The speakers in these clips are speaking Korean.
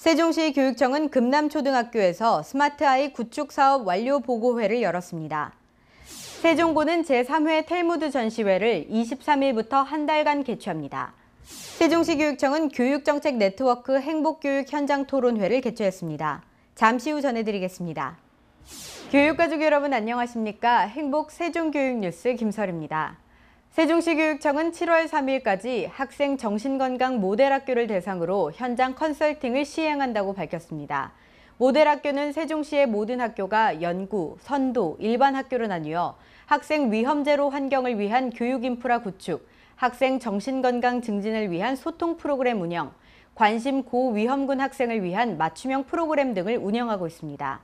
세종시 교육청은 금남초등학교에서 스마트아이 구축 사업 완료 보고회를 열었습니다. 세종고는 제3회 텔무드 전시회를 23일부터 한 달간 개최합니다. 세종시 교육청은 교육정책 네트워크 행복교육 현장 토론회를 개최했습니다. 잠시 후 전해드리겠습니다. 교육가족 여러분 안녕하십니까? 행복 세종교육뉴스 김설입니다. 세종시 교육청은 7월 3일까지 학생 정신건강 모델학교를 대상으로 현장 컨설팅을 시행한다고 밝혔습니다. 모델학교는 세종시의 모든 학교가 연구, 선도, 일반 학교로 나뉘어 학생 위험 제로 환경을 위한 교육 인프라 구축, 학생 정신건강 증진을 위한 소통 프로그램 운영, 관심 고위험군 학생을 위한 맞춤형 프로그램 등을 운영하고 있습니다.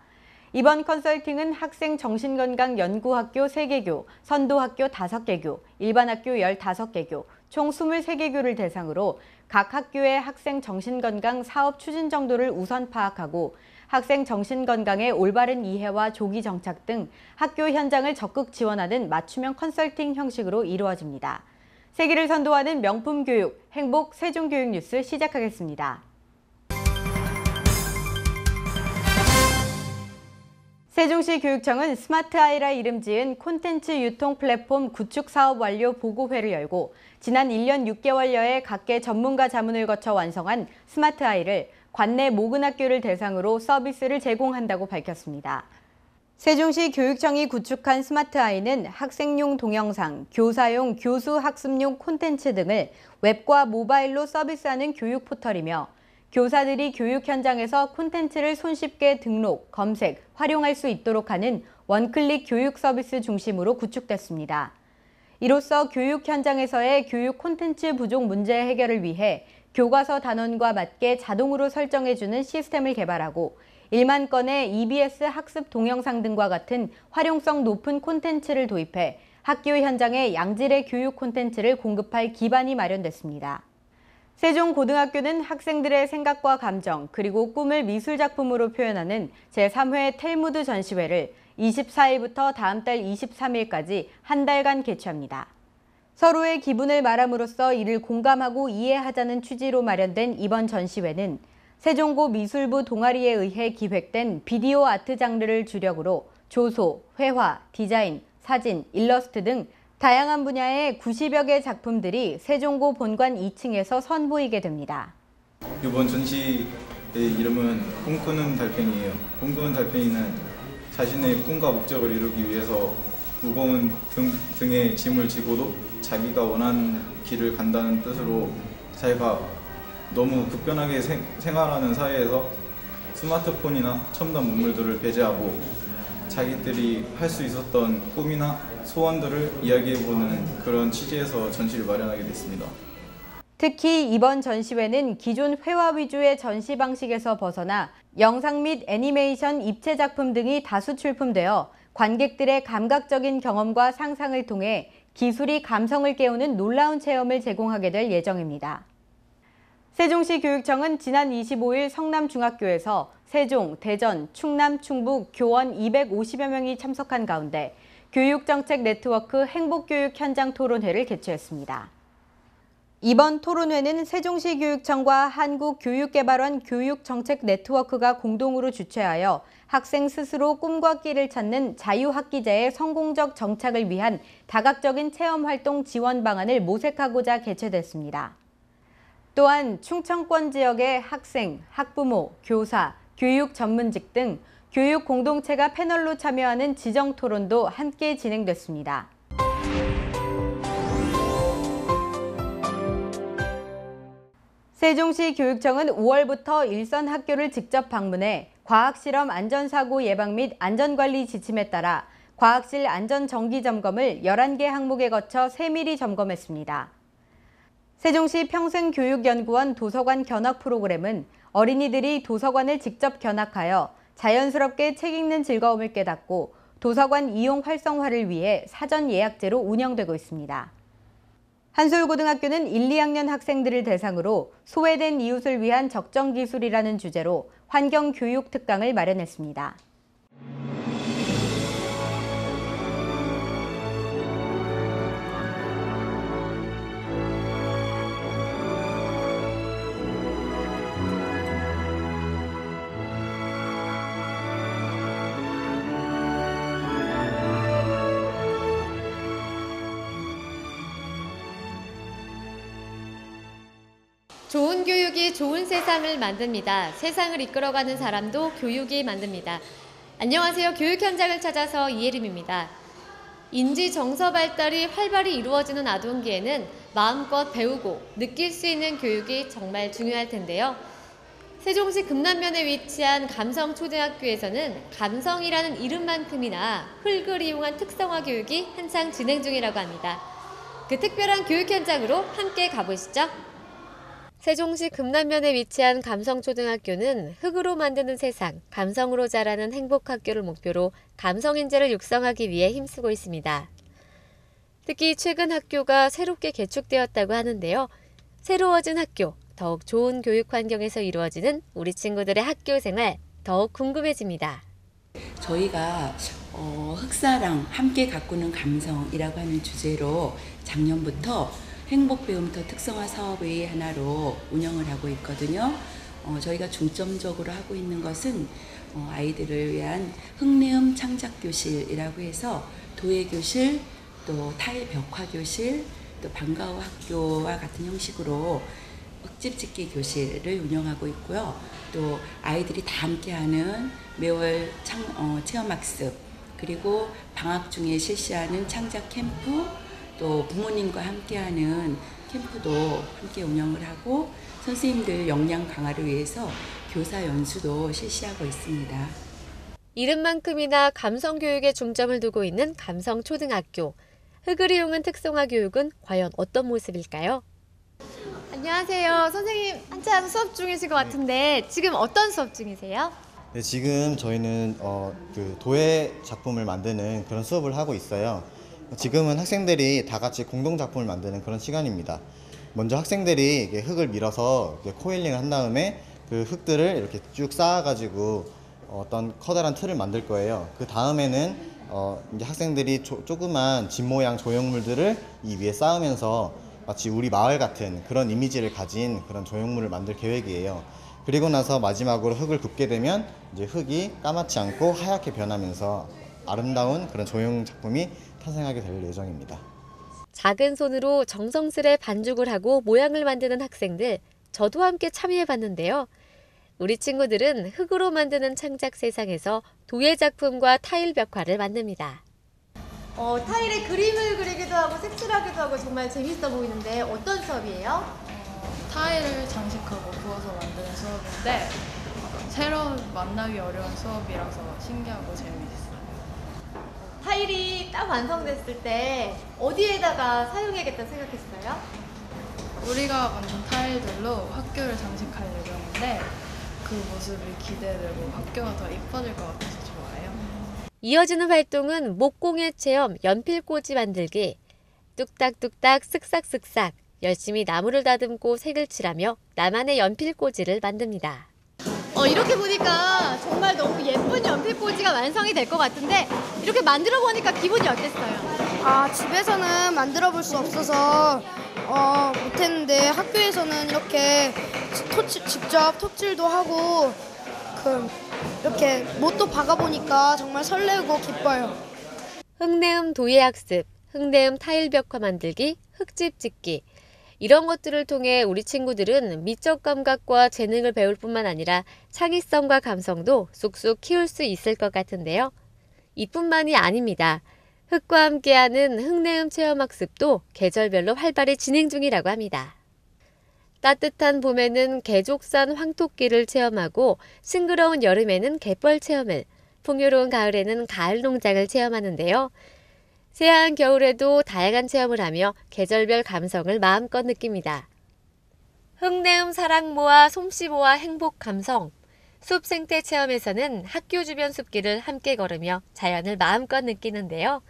이번 컨설팅은 학생 정신건강 연구학교 3개교, 선도학교 5개교, 일반학교 15개교, 총 23개교를 대상으로 각 학교의 학생 정신건강 사업 추진 정도를 우선 파악하고 학생 정신건강의 올바른 이해와 조기 정착 등 학교 현장을 적극 지원하는 맞춤형 컨설팅 형식으로 이루어집니다. 세기를 선도하는 명품 교육, 행복 세종교육뉴스 시작하겠습니다. 세종시 교육청은 스마트아이라 이름 지은 콘텐츠 유통 플랫폼 구축 사업 완료 보고회를 열고 지난 1년 6개월여의 각계 전문가 자문을 거쳐 완성한 스마트아이를 관내 모근 학교를 대상으로 서비스를 제공한다고 밝혔습니다. 세종시 교육청이 구축한 스마트아이는 학생용 동영상, 교사용 교수 학습용 콘텐츠 등을 웹과 모바일로 서비스하는 교육 포털이며 교사들이 교육 현장에서 콘텐츠를 손쉽게 등록, 검색, 활용할 수 있도록 하는 원클릭 교육 서비스 중심으로 구축됐습니다. 이로써 교육 현장에서의 교육 콘텐츠 부족 문제 해결을 위해 교과서 단원과 맞게 자동으로 설정해주는 시스템을 개발하고 1만 건의 EBS 학습 동영상 등과 같은 활용성 높은 콘텐츠를 도입해 학교 현장에 양질의 교육 콘텐츠를 공급할 기반이 마련됐습니다. 세종고등학교는 학생들의 생각과 감정 그리고 꿈을 미술작품으로 표현하는 제3회 텔무드 전시회를 24일부터 다음 달 23일까지 한 달간 개최합니다. 서로의 기분을 말함으로써 이를 공감하고 이해하자는 취지로 마련된 이번 전시회는 세종고 미술부 동아리에 의해 기획된 비디오 아트 장르를 주력으로 조소, 회화, 디자인, 사진, 일러스트 등 다양한 분야의 90여 개 작품들이 세종고 본관 2층에서 선보이게 됩니다. 이번 전시의 이름은 꿈꾸는 달팽이예요. 꿈꾸는 달팽이는 자신의 꿈과 목적을 이루기 위해서 무거운 등에 짐을 지고도 자기가 원하는 길을 간다는 뜻으로 자기가 너무 급변하게 생활하는 사회에서 스마트폰이나 첨단 문물들을 배제하고 자기들이 할 수 있었던 꿈이나 소원들을 이야기해보는 그런 취지에서 전시를 마련하게 됐습니다. 특히 이번 전시회는 기존 회화 위주의 전시 방식에서 벗어나 영상 및 애니메이션 입체 작품 등이 다수 출품되어 관객들의 감각적인 경험과 상상을 통해 기술이 감성을 깨우는 놀라운 체험을 제공하게 될 예정입니다. 세종시 교육청은 지난 25일 성남중학교에서 세종, 대전, 충남, 충북 교원 250여 명이 참석한 가운데 교육정책 네트워크 행복교육 현장 토론회를 개최했습니다. 이번 토론회는 세종시 교육청과 한국교육개발원 교육정책 네트워크가 공동으로 주최하여 학생 스스로 꿈과 끼를 찾는 자유학기제의 성공적 정착을 위한 다각적인 체험활동 지원 방안을 모색하고자 개최됐습니다. 또한 충청권 지역의 학생, 학부모, 교사, 교육 전문직 등 교육 공동체가 패널로 참여하는 지정 토론도 함께 진행됐습니다. 세종시 교육청은 5월부터 일선 학교를 직접 방문해 과학실험 안전사고 예방 및 안전관리 지침에 따라 과학실 안전정기 점검을 11개 항목에 거쳐 세밀히 점검했습니다. 세종시 평생교육연구원 도서관 견학 프로그램은 어린이들이 도서관을 직접 견학하여 자연스럽게 책 읽는 즐거움을 깨닫고 도서관 이용 활성화를 위해 사전 예약제로 운영되고 있습니다. 한솔고등학교는 1, 2학년 학생들을 대상으로 소외된 이웃을 위한 적정기술이라는 주제로 환경교육 특강을 마련했습니다. 좋은 교육이 좋은 세상을 만듭니다. 세상을 이끌어가는 사람도 교육이 만듭니다. 안녕하세요. 교육 현장을 찾아서 이혜림입니다. 인지 정서 발달이 활발히 이루어지는 아동기에는 마음껏 배우고 느낄 수 있는 교육이 정말 중요할 텐데요. 세종시 금남면에 위치한 감성초등학교에서는 감성이라는 이름만큼이나 흙을 이용한 특성화 교육이 한창 진행 중이라고 합니다. 그 특별한 교육 현장으로 함께 가보시죠. 세종시 금남면에 위치한 감성초등학교는 흙으로 만드는 세상, 감성으로 자라는 행복학교를 목표로 감성인재를 육성하기 위해 힘쓰고 있습니다. 특히 최근 학교가 새롭게 개축되었다고 하는데요. 새로워진 학교, 더욱 좋은 교육 환경에서 이루어지는 우리 친구들의 학교 생활, 더욱 궁금해집니다. 저희가 흑사랑 함께 가꾸는 감성이라고 하는 주제로 작년부터 행복배움터 특성화 사업의 하나로 운영을 하고 있거든요. 저희가 중점적으로 하고 있는 것은 아이들을 위한 흙내음 창작교실이라고 해서 도예교실, 또 타일 벽화교실, 또 방과후 학교와 같은 형식으로 흙집 짓기 교실을 운영하고 있고요. 또 아이들이 다 함께하는 매월 체험학습, 그리고 방학 중에 실시하는 창작 캠프, 또 부모님과 함께하는 캠프도 함께 운영을 하고 선생님들 역량 강화를 위해서 교사 연수도 실시하고 있습니다. 이름만큼이나 감성교육에 중점을 두고 있는 감성초등학교. 흙을 이용한 특성화 교육은 과연 어떤 모습일까요? 안녕하세요. 선생님 한창 수업 중이실 것 같은데 지금 어떤 수업 중이세요? 네, 지금 저희는 도예 작품을 만드는 그런 수업을 하고 있어요. 지금은 학생들이 다 같이 공동 작품을 만드는 그런 시간입니다. 먼저 학생들이 흙을 밀어서 코일링을 한 다음에 그 흙들을 이렇게 쭉 쌓아가지고 어떤 커다란 틀을 만들 거예요. 그 다음에는 이제 학생들이 조그만 집 모양 조형물들을 이 위에 쌓으면서 마치 우리 마을 같은 그런 이미지를 가진 그런 조형물을 만들 계획이에요. 그리고 나서 마지막으로 흙을 굽게 되면 이제 흙이 까맣지 않고 하얗게 변하면서 아름다운 그런 조형 작품이 탄생하게 될 예정입니다. 작은 손으로 정성스레 반죽을 하고 모양을 만드는 학생들, 저도 함께 참여해봤는데요. 우리 친구들은 흙으로 만드는 창작 세상에서 도예 작품과 타일 벽화를 만듭니다. 타일에 그림을 그리기도 하고 색칠하기도 하고 정말 재밌어 보이는데 어떤 수업이에요? 타일을 장식하고 구워서 만드는 수업인데 새로 만나기 어려운 수업이라서 신기하고 재미있어요. 타일이 딱 완성됐을 때 어디에다가 사용해야겠다고 생각했어요? 우리가 만든 타일들로 학교를 장식할 예정인데 그 모습이 기대되고 학교가 더 이뻐질 것 같아서 좋아요. 이어지는 활동은 목공예 체험 연필꽂이 만들기. 뚝딱뚝딱 쓱싹쓱싹 열심히 나무를 다듬고 색을 칠하며 나만의 연필꽂이를 만듭니다. 이렇게 보니까 정말 너무 예쁜 연필꽂이가 완성이 될 것 같은데 이렇게 만들어 보니까 기분이 어땠어요? 집에서는 만들어 볼 수 없어서 못했는데 학교에서는 이렇게 직접 톱질도 하고 이렇게 못도 박아보니까 정말 설레고 기뻐요. 흙내음 도예학습, 흙내음 타일 벽화 만들기, 흙집 짓기. 이런 것들을 통해 우리 친구들은 미적 감각과 재능을 배울 뿐만 아니라 창의성과 감성도 쑥쑥 키울 수 있을 것 같은데요. 이뿐만이 아닙니다. 흙과 함께하는 흙내음 체험학습도 계절별로 활발히 진행 중이라고 합니다. 따뜻한 봄에는 개족산 황토끼를 체험하고 싱그러운 여름에는 갯벌 체험을, 풍요로운 가을에는 가을 농장을 체험하는데요. 새하얀 겨울에도 다양한 체험을 하며 계절별 감성을 마음껏 느낍니다. 흙내음 사랑모아 솜씨모아 행복 감성. 숲 생태 체험에서는 학교 주변 숲길을 함께 걸으며 자연을 마음껏 느끼는데요.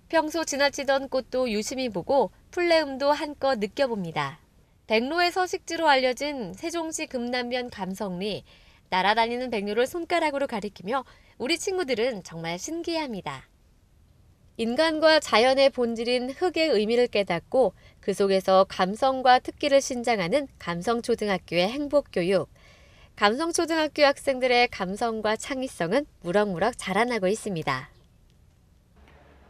평소 지나치던 꽃도 유심히 보고 풀내음도 한껏 느껴봅니다. 백로의 서식지로 알려진 세종시 금남면 감성리. 날아다니는 백로를 손가락으로 가리키며 우리 친구들은 정말 신기해합니다. 인간과 자연의 본질인 흙의 의미를 깨닫고 그 속에서 감성과 특기를 신장하는 감성초등학교의 행복교육. 감성초등학교 학생들의 감성과 창의성은 무럭무럭 자라나고 있습니다.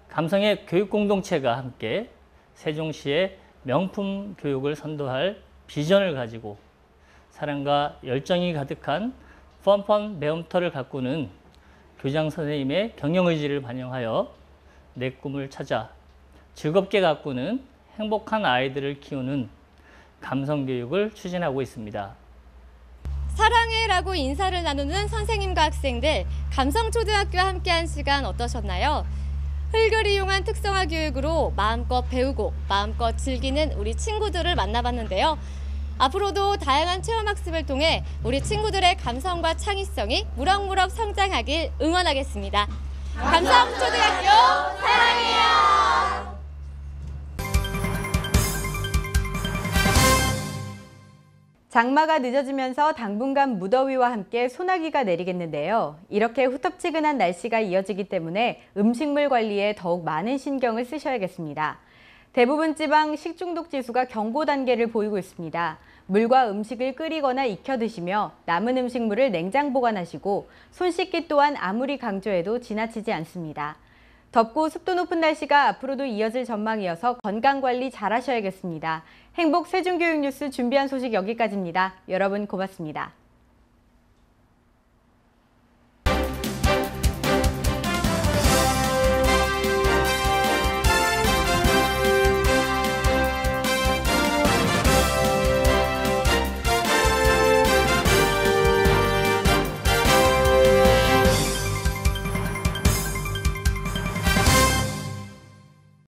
감성의 교육공동체가 함께 세종시의 명품 교육을 선도할 비전을 가지고 사랑과 열정이 가득한 펀펀 매움터를 가꾸는 교장 선생님의 경영의지를 반영하여 내 꿈을 찾아 즐겁게 가꾸는 행복한 아이들을 키우는 감성교육을 추진하고 있습니다. 사랑해라고 인사를 나누는 선생님과 학생들, 감성초등학교와 함께한 시간 어떠셨나요? 흙을 이용한 특성화 교육으로 마음껏 배우고 마음껏 즐기는 우리 친구들을 만나봤는데요. 앞으로도 다양한 체험학습을 통해 우리 친구들의 감성과 창의성이 무럭무럭 성장하길 응원하겠습니다. 감성초등학교 사랑해요! 장마가 늦어지면서 당분간 무더위와 함께 소나기가 내리겠는데요. 이렇게 후텁지근한 날씨가 이어지기 때문에 음식물 관리에 더욱 많은 신경을 쓰셔야겠습니다. 대부분 지방 식중독 지수가 경고 단계를 보이고 있습니다. 물과 음식을 끓이거나 익혀 드시며 남은 음식물을 냉장 보관하시고 손 씻기 또한 아무리 강조해도 지나치지 않습니다. 덥고 습도 높은 날씨가 앞으로도 이어질 전망이어서 건강관리 잘 하셔야겠습니다. 행복 세종교육 뉴스 준비한 소식 여기까지입니다. 여러분 고맙습니다.